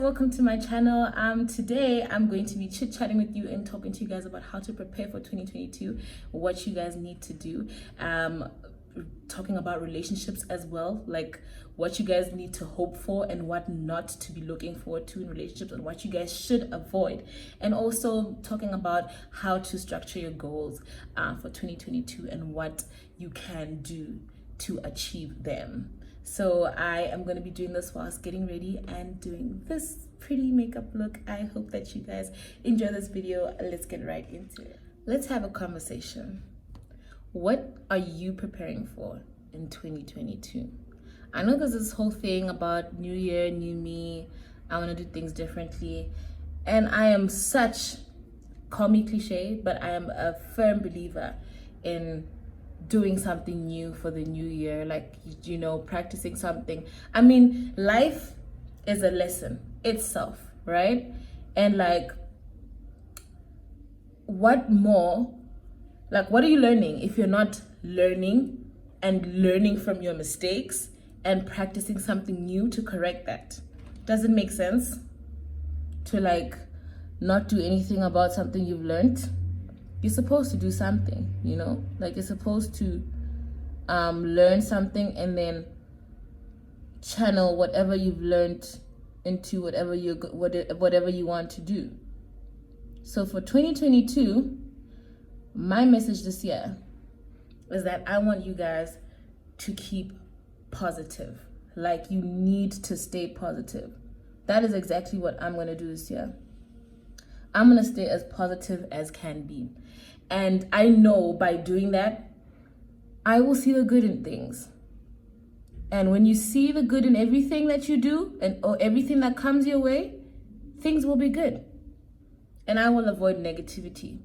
welcome to my channel. Today I'm going to be chit-chatting with you and talking to you guys about how to prepare for 2022, what you guys need to do, talking about relationships as well, like what you guys need to hope for and what not to be looking forward to in relationships and what you guys should avoid, and also talking about how to structure your goals for 2022 and what you can do to achieve them. So I am going to be doing this whilst getting ready and doing this pretty makeup look. I hope that you guys enjoy this video. Let's get right into it. Let's have a conversation. What are you preparing for in 2022? I know there's this whole thing about new year, new me. I want to do things differently. And I am such, call me cliche, but I am a firm believer in doing something new for the new year, like, you know, practicing something. I mean, life is a lesson itself, right? And like, what more, like, what are you learning if you're not learning and learning from your mistakes and practicing something new to correct that? Doesn't make sense to like not do anything about something you've learned. You're supposed to do something, you know, like you're supposed to learn something and then channel whatever you've learned into whatever you want to do. So for 2022, my message this year is that I want you guys to keep positive. Like, you need to stay positive. That is exactly what I'm going to do this year. I'm going to stay as positive as can be. And I know by doing that, I will see the good in things. And when you see the good in everything that you do or everything that comes your way, things will be good. And I will avoid negativity.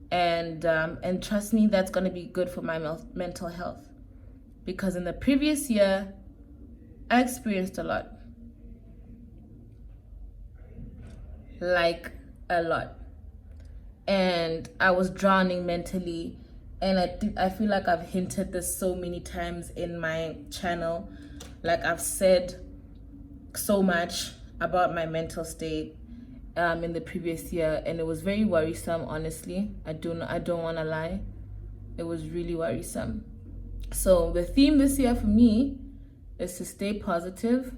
And trust me, that's going to be good for my mental health. Because in the previous year, I experienced a lot. Like, a lot. And I was drowning mentally, and I feel like I've hinted this so many times in my channel. Like, I've said so much about my mental state in the previous year, and it was very worrisome, honestly. I don't want to lie, it was really worrisome. So the theme this year for me is to stay positive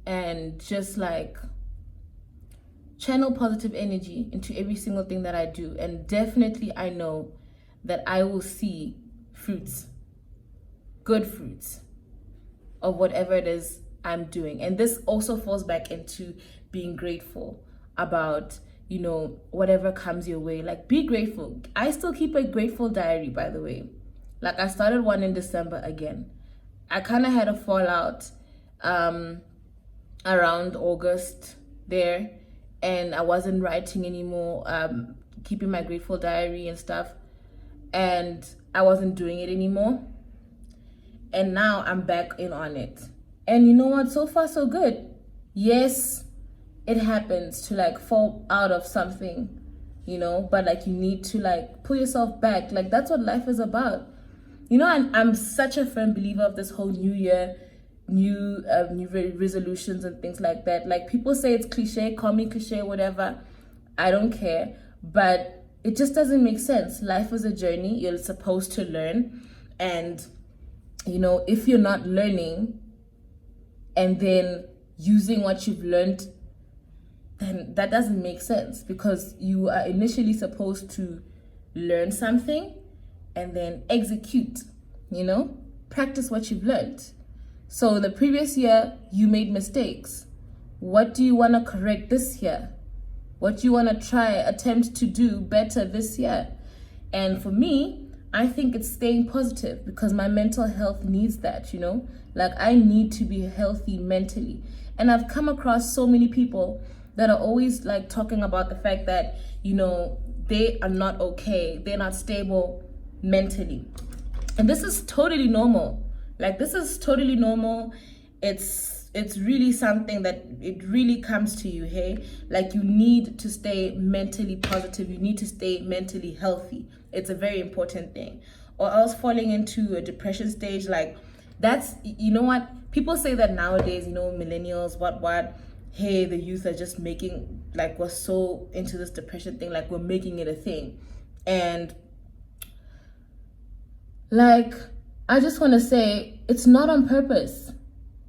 and just like channel positive energy into every single thing that I do. And definitely I know that I will see fruits, good fruits of whatever it is I'm doing. And this also falls back into being grateful about, you know, whatever comes your way. Like, be grateful. I still keep a grateful diary, by the way. Like, I started one in December again. I kind of had a fallout around August there, and I wasn't writing anymore, keeping my grateful diary and stuff, and I wasn't doing it anymore. And now I'm back in on it. And you know what? So far, so good. Yes, it happens to like fall out of something, you know, but like you need to like pull yourself back. Like, that's what life is about. You know, I'm such a firm believer of this whole new year, new resolutions and things like that. Like, people say it's cliche, call me cliche, whatever. I don't care, but it just doesn't make sense. Life is a journey. You're supposed to learn, and you know, if you're not learning and then using what you've learned, then that doesn't make sense, because you are initially supposed to learn something and then execute, you know, practice what you've learned. So the previous year, you made mistakes. What do you want to correct this year? What do you want to attempt to do better this year? And for me, I think it's staying positive, because my mental health needs that, you know? Like, I need to be healthy mentally. And I've come across so many people that are always like talking about the fact that, you know, they are not okay. They're not stable mentally. And this is totally normal. Like, this is totally normal. It's really something that it really comes to you, hey? Like, you need to stay mentally positive. You need to stay mentally healthy. It's a very important thing. Or else falling into a depression stage, like, that's, you know what? People say that nowadays, you know, millennials, what, hey, the youth are just making, like, we're so into this depression thing, like we're making it a thing. And like, I just want to say, it's not on purpose.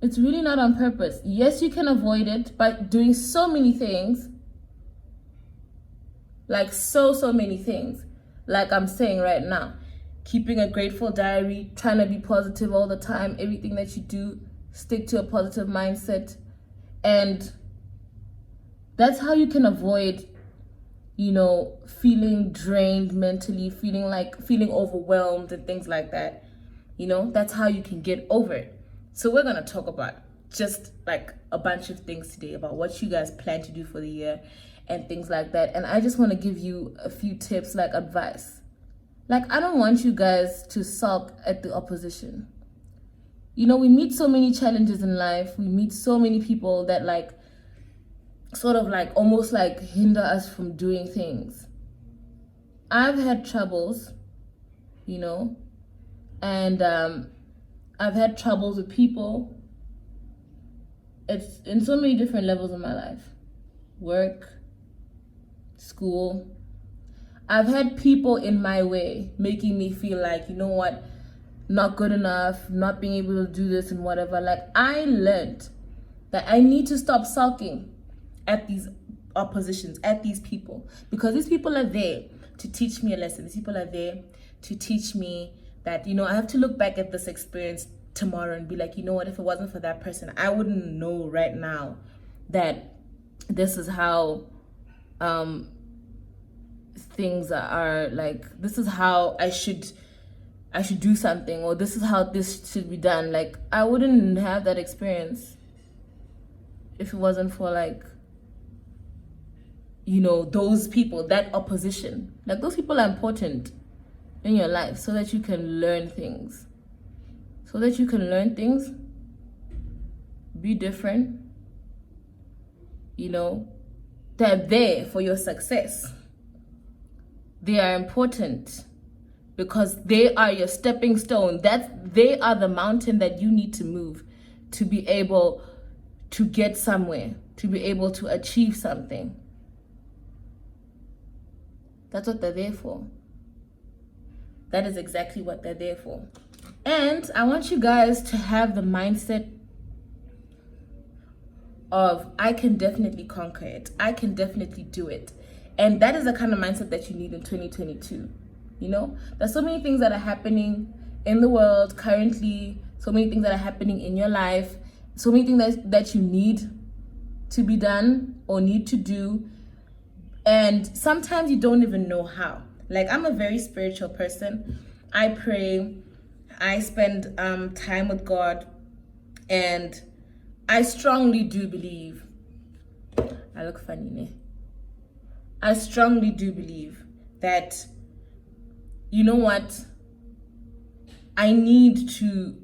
It's really not on purpose. Yes, you can avoid it by doing so many things. Like so many things. Like I'm saying right now. Keeping a grateful diary, trying to be positive all the time. Everything that you do, stick to a positive mindset. And that's how you can avoid, feeling drained mentally, feeling overwhelmed and things like that. That's how you can get over it. So we're going to talk about just like a bunch of things today about what you guys plan to do for the year and things like that. And I just want to give you a few tips, like advice. Like, I don't want you guys to sulk at the opposition. We meet so many challenges in life. We meet so many people that like sort of like almost like hinder us from doing things. I've had troubles, and I've had troubles with people. It's in so many different levels of my life. Work, school. I've had people in my way making me feel like, not good enough, not being able to do this and whatever. Like, I learned that I need to stop sulking at these oppositions, at these people, because these people are there to teach me a lesson. These people are there to teach me that, I have to look back at this experience tomorrow and be like, if it wasn't for that person, I wouldn't know right now that this is how things are, like, this is how I should do something, or this is how this should be done. Like, I wouldn't have that experience if it wasn't for like, those people, that opposition. Like, those people are important in your life so that you can learn things. Be different. They're there for your success. They are important because they are your stepping stone. They are the mountain that you need to move to be able to get somewhere, to be able to achieve something. That's what they're there for. That is exactly what they're there for. And I want you guys to have the mindset of, I can definitely conquer it. I can definitely do it. And that is the kind of mindset that you need in 2022. There's so many things that are happening in the world currently, so many things that are happening in your life, so many things that you need to be done or need to do. And sometimes you don't even know how. Like, I'm a very spiritual person. I pray, I spend time with God, and I strongly do believe, I look funny, ne? I strongly do believe that, I need to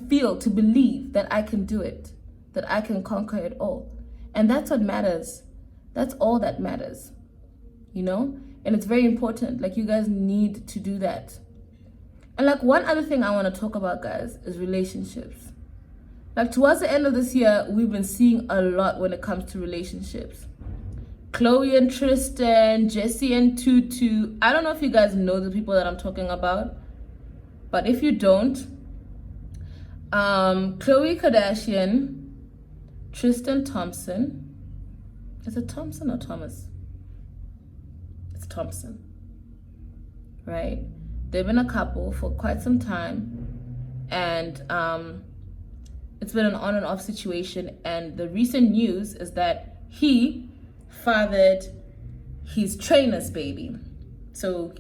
feel, to believe that I can do it, that I can conquer it all. And that's what matters. That's all that matters, And it's very important. Like, you guys need to do that. And like, one other thing I want to talk about, guys, is relationships. Like, towards the end of this year, we've been seeing a lot when it comes to relationships. Chloe and Tristan, Jesse and Tutu. I don't know if you guys know the people that I'm talking about, but if you don't, Chloe Kardashian, Tristan Thompson. Is it Thompson or Thomas? It's Thompson, right? They've been a couple for quite some time, and it's been an on and off situation. And the recent news is that he fathered his trainer's baby. So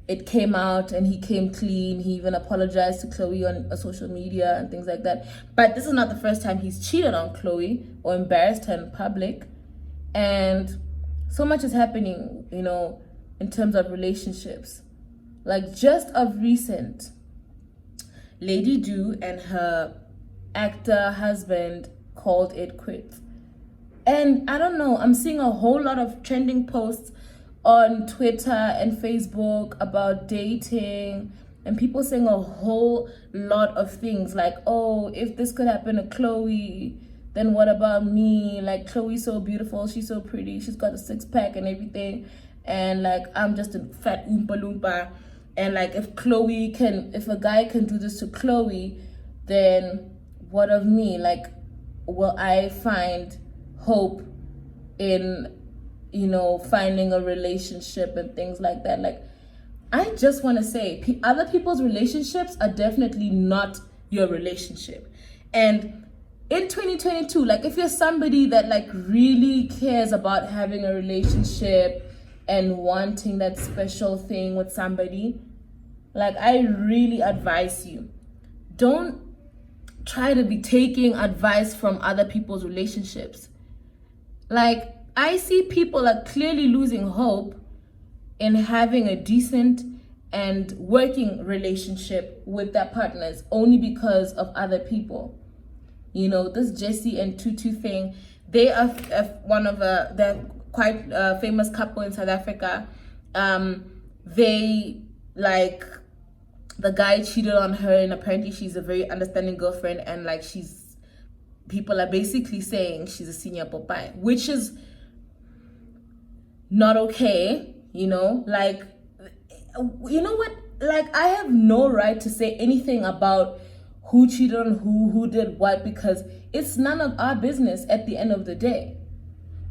it came out and he came clean. He even apologized to Chloe on social media and things like that. But this is not the first time he's cheated on Chloe or embarrassed her in public. And so much is happening, in terms of relationships. Like, just of recent, Lady Do and her actor husband called it quits. And I don't know, I'm seeing a whole lot of trending posts on Twitter and Facebook about dating, and people saying a whole lot of things like, oh, if this could happen to Chloe, then what about me? Like, Chloe's so beautiful, she's so pretty, she's got a six-pack and everything, and like I'm just a fat oompa loompa. And like if a guy can do this to Chloe, then what of me? Like, will I find hope in, you know, finding a relationship and things like that? Like, I just want to say, other people's relationships are definitely not your relationship. And in 2022, like, if you're somebody that like really cares about having a relationship and wanting that special thing with somebody, like, I really advise you, don't try to be taking advice from other people's relationships. Like, I see people are clearly losing hope in having a decent and working relationship with their partners only because of other people. You know, this Jesse and Tutu thing, they are they're quite a famous couple in South Africa. They, like, the guy cheated on her, and apparently she's a very understanding girlfriend, and like people are basically saying she's a senior Popeye, which is not okay, you know? Like, you know what? Like, I have no right to say anything about who cheated on who did what, because it's none of our business at the end of the day.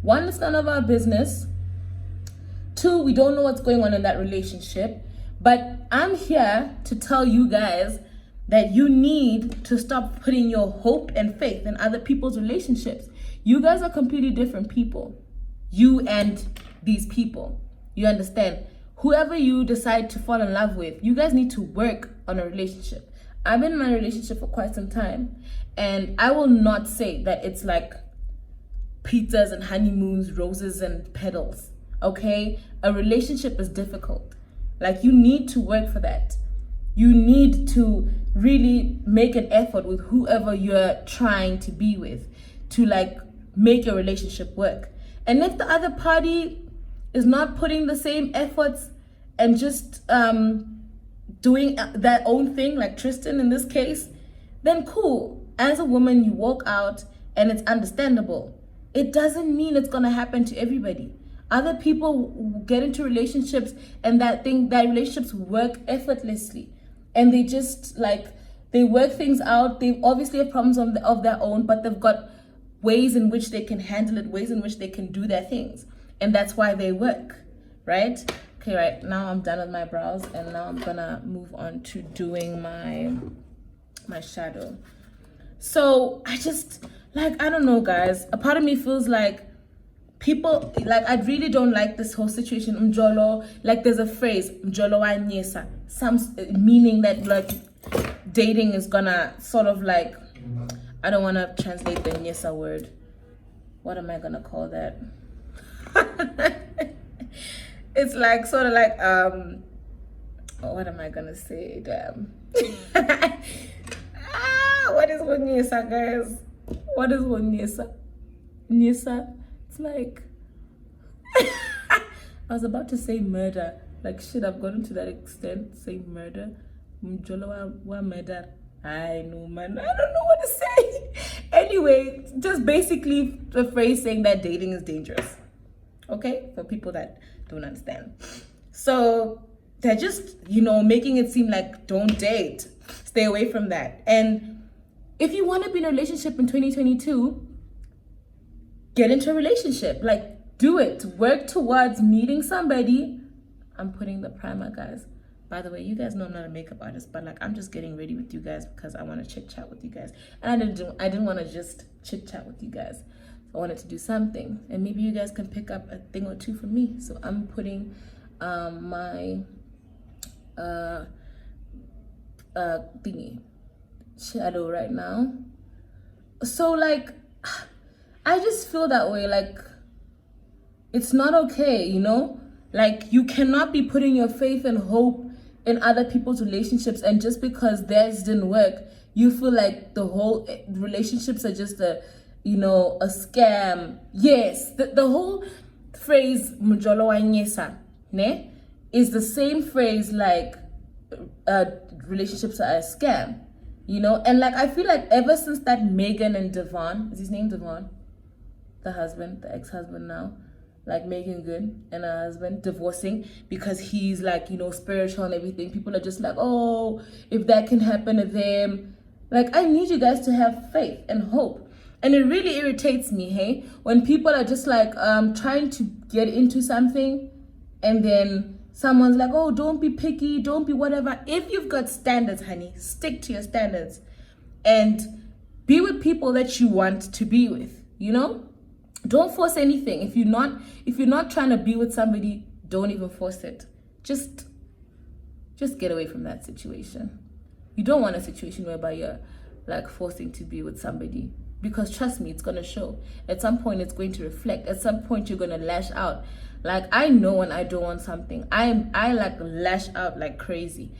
One, it's none of our business. Two, we don't know what's going on in that relationship. But I'm here to tell you guys that you need to stop putting your hope and faith in other people's relationships. You guys are completely different people. You and these people. You understand? Whoever you decide to fall in love with, you guys need to work on a relationship. I've been in my relationship for quite some time, and I will not say that it's like pizzas and honeymoons, roses and petals, okay? A relationship is difficult. Like, you need to work for that. You need to really make an effort with whoever you're trying to be with to like make your relationship work. And if the other party is not putting the same efforts and just doing their own thing, like Tristan in this case, then cool. As a woman, you walk out and it's understandable. It doesn't mean it's gonna happen to everybody. Other people get into relationships and that relationships work effortlessly, and they just like, they work things out. They obviously have problems of their own, but they've got ways in which they can handle it, ways in which they can do their things, and that's why they work, right? Okay, right now I'm done with my brows, and now I'm gonna move on to doing my shadow. So I just, like, I don't know, guys. A part of me feels like people, like, I really don't like this whole situation. Mjolo, like, there's a phrase, mjolo wa nyesa, some meaning that like dating is gonna sort of like, I don't want to translate the nyesa word. What am I gonna call that? It's like sort of like what am I gonna say? Damn. What is nyesa, guys? What is nyesa? Nyesa. It's like, I was about to say murder. Like, shit, I've gotten to that extent. Say murder. Mjolo wa murder. I know, man. I don't know what to say. Anyway, just basically the phrase saying that dating is dangerous. Okay? For people that don't understand. So they're just, you know, making it seem like don't date. Stay away from that. And if you want to be in a relationship in 2022, get into a relationship. Like, do it. Work towards meeting somebody. I'm putting the primer, guys. By the way, you guys know I'm not a makeup artist, but like, I'm just getting ready with you guys because I want to chit chat with you guys. And I didn't want to just chit chat with you guys. I wanted to do something, and maybe you guys can pick up a thing or two from me. So I'm putting my thingy shadow right now. So like, I just feel that way. Like, it's not okay, you know? Like, you cannot be putting your faith and hope in other people's relationships, and just because theirs didn't work, you feel like the whole relationships are just a scam. Yes, the whole phrase "mjolo wa nyesa" ne is the same phrase like relationships are a scam. you know. And like I feel like ever since that Megan and Devon, is his name Devon, the husband, the ex-husband now, like Megan Good and her husband divorcing because he's like, you know, spiritual and everything, people are just like, oh, if that can happen to them. Like, I need you guys to have faith and hope. And it really irritates me, hey, when people are just like trying to get into something and then someone's like, oh, don't be picky, don't be whatever. If you've got standards, honey, stick to your standards and be with people that you want to be with, you know? Don't force anything. If you're not trying to be with somebody, don't even force it. Just get away from that situation. You don't want a situation whereby you're like forcing to be with somebody, because trust me, it's gonna show. At some point it's going to reflect. At some point you're gonna lash out. Like, I know when I don't want something, I like lash out like crazy.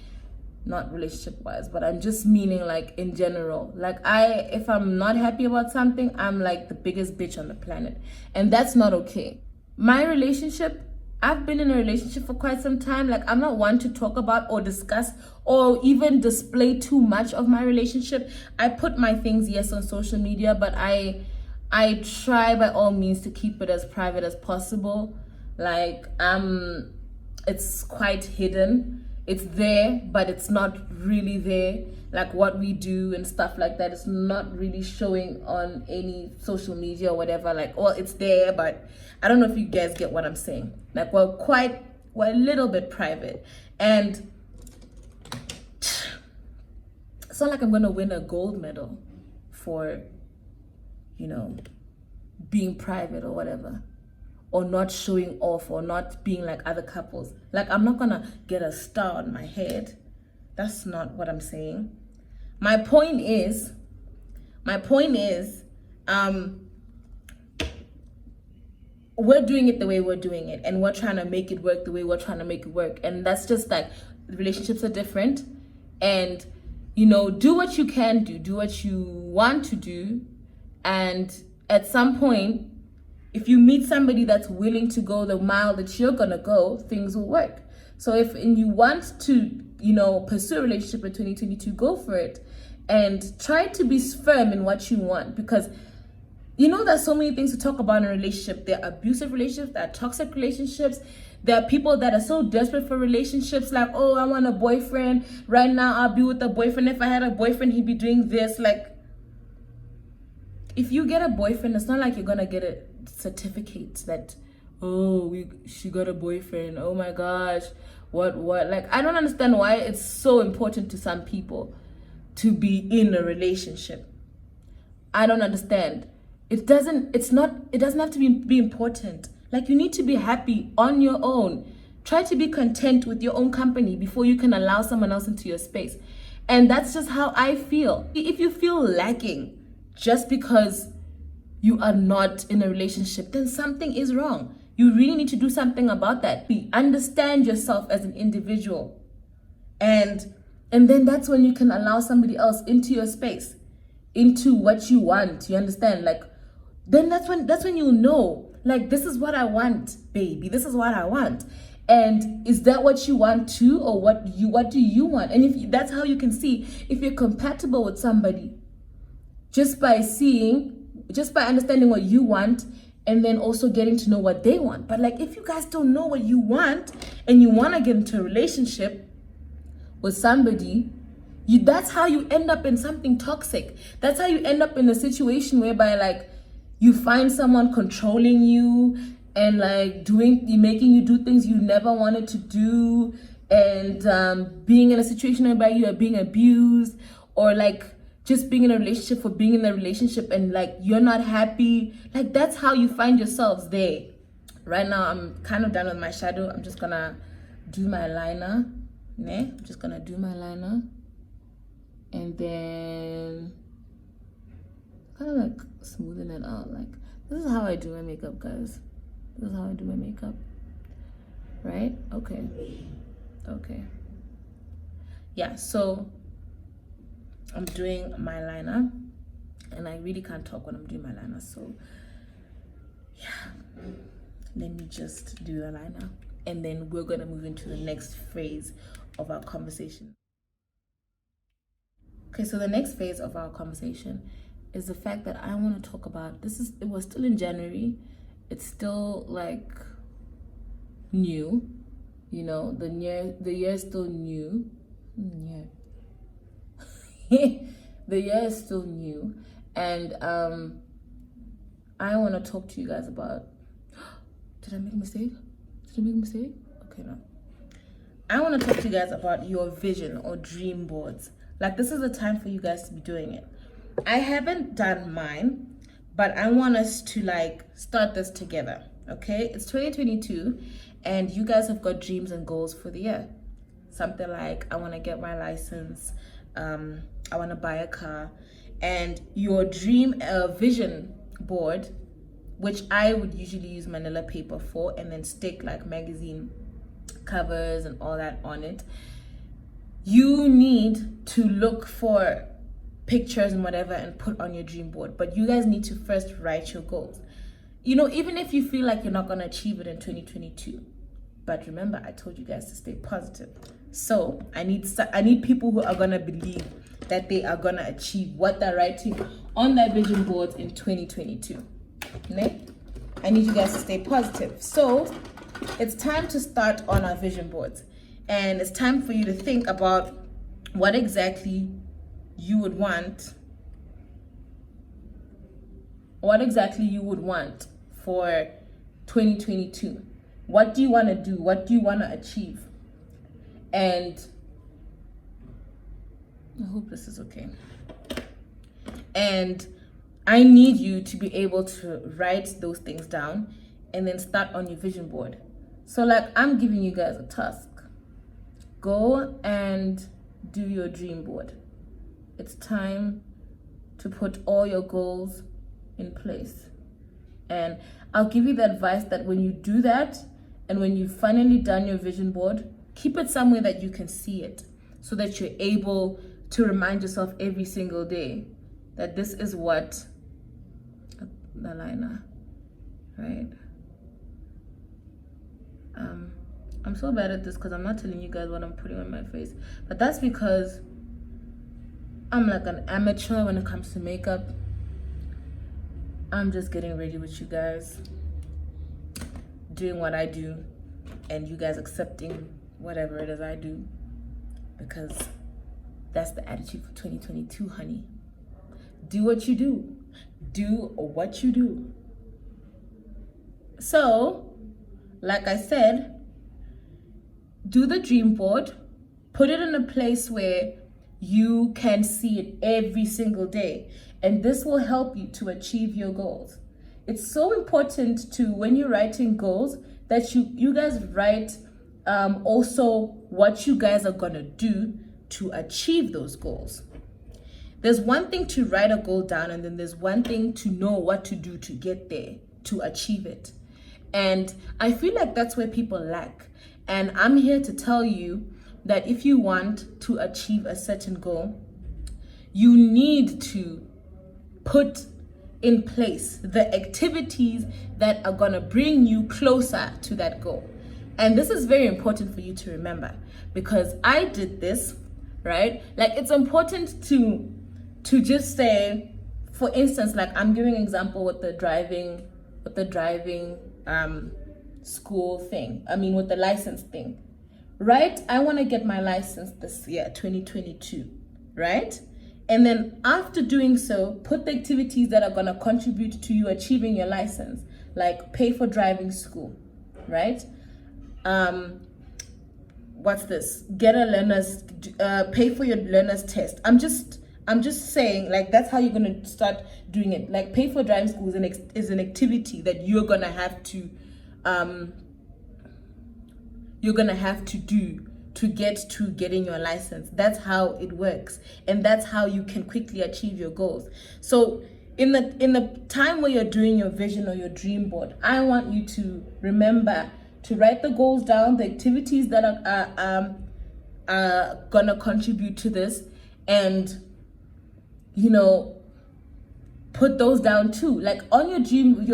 Not relationship wise, but I'm just meaning like in general. Like, if I'm not happy about something, I'm like the biggest bitch on the planet, and that's not okay. My relationship, I've been in a relationship for quite some time. Like, I'm not one to talk about or discuss or even display too much of my relationship. I put my things, yes, on social media, but I try by all means to keep it as private as possible. Like, it's quite hidden. It's there, but it's not really there. Like, what we do and stuff like that, it's not really showing on any social media or whatever. Like, well, it's there, but I don't know if you guys get what I'm saying. Like, we're a little bit private. And it's not like I'm gonna win a gold medal for, you know, being private or whatever, or not showing off, or not being like other couples. Like, I'm not gonna get a star on my head. That's not what I'm saying. My point is, we're doing it the way we're doing it, and we're trying to make it work the way we're trying to make it work. And that's just like, relationships are different, and, you know, do what you can do what you want to do, and at some point, if you meet somebody that's willing to go the mile that you're gonna go, things will work. So if you want to, you know, pursue a relationship in 2022, go for it, and try to be firm in what you want, because you know there's so many things to talk about in a relationship. There are abusive relationships, there are toxic relationships, there are people that are so desperate for relationships, like, oh, I want a boyfriend right now, I'll be with a boyfriend. If I had a boyfriend, he'd be doing this. Like, if you get a boyfriend, it's not like you're gonna get a certificate that, oh, she got a boyfriend, oh my gosh, what like, I don't understand why it's so important to some people to be in a relationship. I don't understand. It doesn't have to be important. Like, you need to be happy on your own. Try to be content with your own company before you can allow someone else into your space. And that's just how I feel. If you feel lacking just because you are not in a relationship, then something is wrong. You really need to do something about that. Understand yourself as an individual. And then that's when you can allow somebody else into your space, into what you want. You understand? Like, then that's when you'll know, like, this is what I want, baby. This is what I want. And is that what you want too? Or what do you want? And that's how you can see if you're compatible with somebody, just by understanding what you want, and then also getting to know what they want. But like, if you guys don't know what you want and you want to get into a relationship with somebody, that's how you end up in something toxic. That's how you end up in a situation whereby, like, you find someone controlling you and like making you do things you never wanted to do, and being in a situation whereby you are being abused, or like just being in a relationship for being in a relationship and like you're not happy. Like, that's how you find yourselves there. Right now, I'm kind of done with my shadow. I'm just gonna do my liner. I'm just gonna do my liner, and then kind of like smoothing it out. Like, this is how I do my makeup, guys. This is how I do my makeup, right? Okay. Yeah, so I'm doing my liner, and I really can't talk when I'm doing my liner, so yeah, let me just do the liner, and then we're gonna move into the next phase of our conversation. Okay, so the next phase of our conversation is the fact that I want to talk about it was still in January. It's still like new, you know, the year is still new. Yeah. The year is still new, and I want to talk to you guys about did I make a mistake? Okay, no. I want to talk to you guys about your vision or dream boards. Like, this is the time for you guys to be doing it. I haven't done mine, but I want us to like start this together. Okay, it's 2022 and you guys have got dreams and goals for the year. Something like, I want to get my license, I want to buy a car. And your dream vision board, which I would usually use manila paper for, and then stick like magazine covers and all that on it. You need to look for pictures and whatever and put on your dream board, but you guys need to first write your goals. You know, even if you feel like you're not going to achieve it in 2022, but remember, I told you guys to stay positive. So I need people who are going to believe that they are going to achieve what they're writing on their vision boards in 2022. Okay? I need you guys to stay positive. So it's time to start on our vision boards, and it's time for you to think about what exactly you would want. What exactly you would want for 2022. What do you want to do? What do you want to achieve? And I hope this is okay. And I need you to be able to write those things down and then start on your vision board. So like, I'm giving you guys a task. Go and do your dream board. It's time to put all your goals in place. And I'll give you the advice that when you do that, and when you've finally done your vision board, keep it somewhere that you can see it, so that you're able to remind yourself every single day that this is what the liner, right? I'm so bad at this because I'm not telling you guys what I'm putting on my face, but that's because I'm like an amateur when it comes to makeup. I'm just getting ready with you guys, doing what I do, and you guys accepting whatever it is I do, because that's the attitude for 2022, honey. Do what you do. Do what you do. So, like I said, do the dream board, put it in a place where you can see it every single day, and this will help you to achieve your goals. It's so important to, when you're writing goals, that you guys write also what you guys are gonna do to achieve those goals. There's one thing to write a goal down, and then there's one thing to know what to do to get there, to achieve it. And I feel like that's where people lack. And I'm here to tell you that if you want to achieve a certain goal, you need to put in place the activities that are gonna bring you closer to that goal. And this is very important for you to remember, because I did this, right? Like, it's important to just say, for instance, like I'm giving an example with the driving school thing. I mean, with the license thing, right? I want to get my license this year, 2022, right? And then after doing so, put the activities that are going to contribute to you achieving your license, like pay for driving school, right? What's this? Get a learner's, pay for your learner's test. I'm just saying, like, that's how you're going to start doing it. Like, pay for driving school is an activity that you're going to have to do to get to getting your license. That's how it works, and that's how you can quickly achieve your goals. So in the time where you're doing your vision or your dream board, I want you to remember to write the goals down, the activities that are gonna contribute to this, and put those down too. Like on your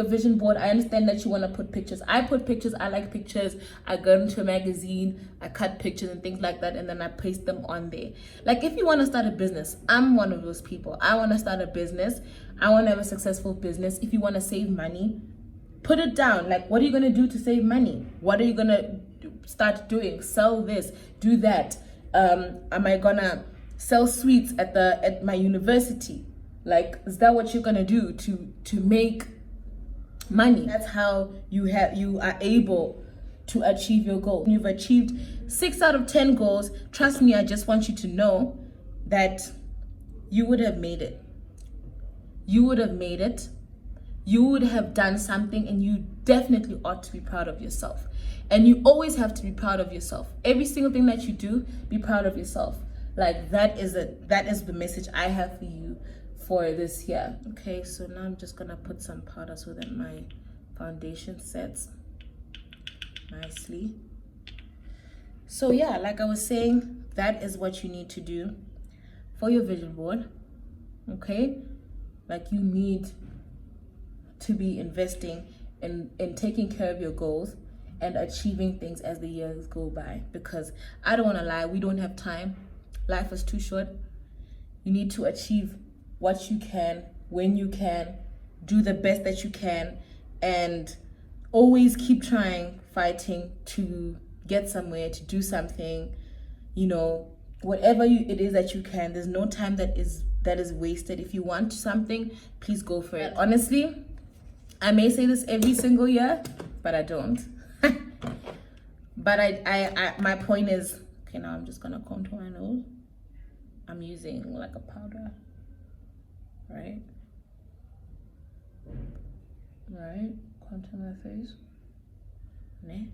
vision board, I understand that you want to put pictures. I put pictures. I like pictures. I go into a magazine, I cut pictures and things like that, and then I paste them on there. Like if you want to start a business, I'm one of those people. I want to start a business. I want to have a successful business. If you want to save money, put it down. Like, what are you going to do to save money? What are you going to start doing? Sell this, do that. Am I going to sell sweets at my university? Like, is that what you're gonna do to make money? That's how you are able to achieve your goal. You've achieved 6 out of 10 goals. Trust me, I just want you to know that you would have made it. You would have made it. You would have done something, and you definitely ought to be proud of yourself. And you always have to be proud of yourself. Every single thing that you do, be proud of yourself. Like that is the message I have for you for this year. Okay, so now I'm just gonna put some powder so that my foundation sets nicely. So yeah, like I was saying, that is what you need to do for your vision board. Okay, like you need to be investing in taking care of your goals and achieving things as the years go by, because I don't want to lie, we don't have time. Life is too short. You need to achieve what you can, when you can, do the best that you can, and always keep trying, fighting to get somewhere, to do something, you know, whatever it is that you can. There's no time that is wasted. If you want something, please go for it. Honestly, I may say this every single year, but I don't. But I my point is, okay, now I'm just gonna contour my nose. I'm using like a powder, right? Contour my face, and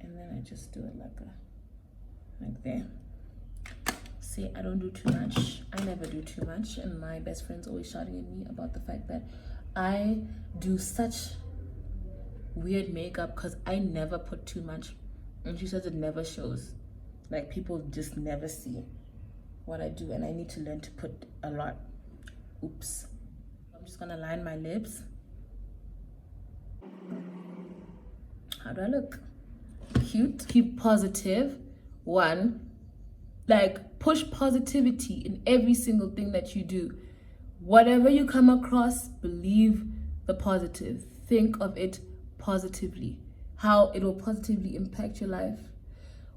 then I just do it like there. See, I don't do too much. I never do too much, and my best friend's always shouting at me about the fact that I do such weird makeup because I never put too much, and she says it never shows. Like people just never see what I do, and I need to learn to put a lot. Oops. I'm just gonna line my lips. How do I look? Cute. Keep positive. One, like push positivity in every single thing that you do. Whatever you come across, believe the positive. Think of it positively. How it will positively impact your life.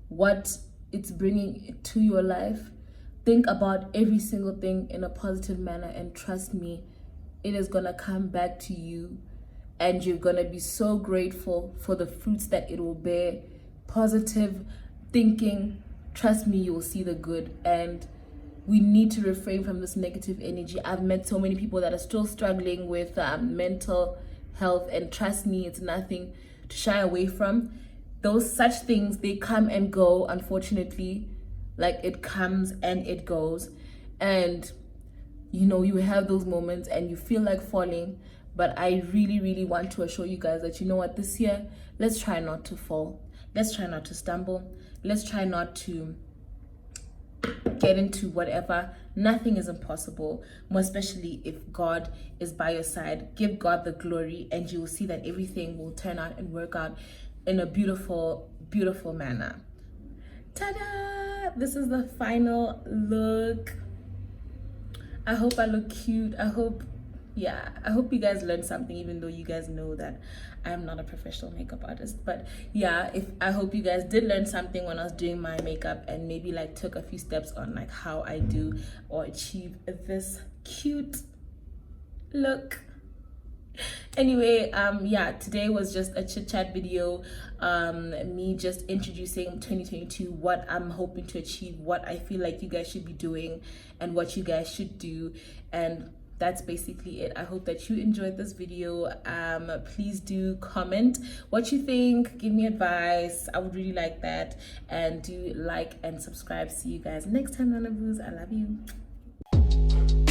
What it's bringing to your life. Think about every single thing in a positive manner, and trust me, it is gonna come back to you, and you're gonna be so grateful for the fruits that it will bear. Positive thinking, trust me, you will see the good. And we need to refrain from this negative energy. I've met so many people that are still struggling with mental health, and trust me, it's nothing to shy away from. Such things, they come and go, unfortunately. Like it comes and it goes, and you know, you have those moments and you feel like falling, but I really want to assure you guys that, you know what, this year, let's try not to fall. Let's try not to stumble. Let's try not to get into whatever. Nothing is impossible, more especially if God is by your side. Give God the glory, and you will see that everything will turn out and work out in a beautiful manner. Ta-da! This is the final look. I hope I look cute. I hope you guys learned something, even though you guys know that I'm not a professional makeup artist. But yeah, I hope you guys did learn something when I was doing my makeup, and maybe like took a few steps on like how I do or achieve this cute look. Anyway, yeah, today was just a chit chat video, me just introducing 2022, what I'm hoping to achieve, what I feel like you guys should be doing, and what you guys should do. And that's basically it. I hope that you enjoyed this video. Please do comment what you think, give me advice. I would really like that. And do like and subscribe. See you guys next time, NanaBoos. I love you.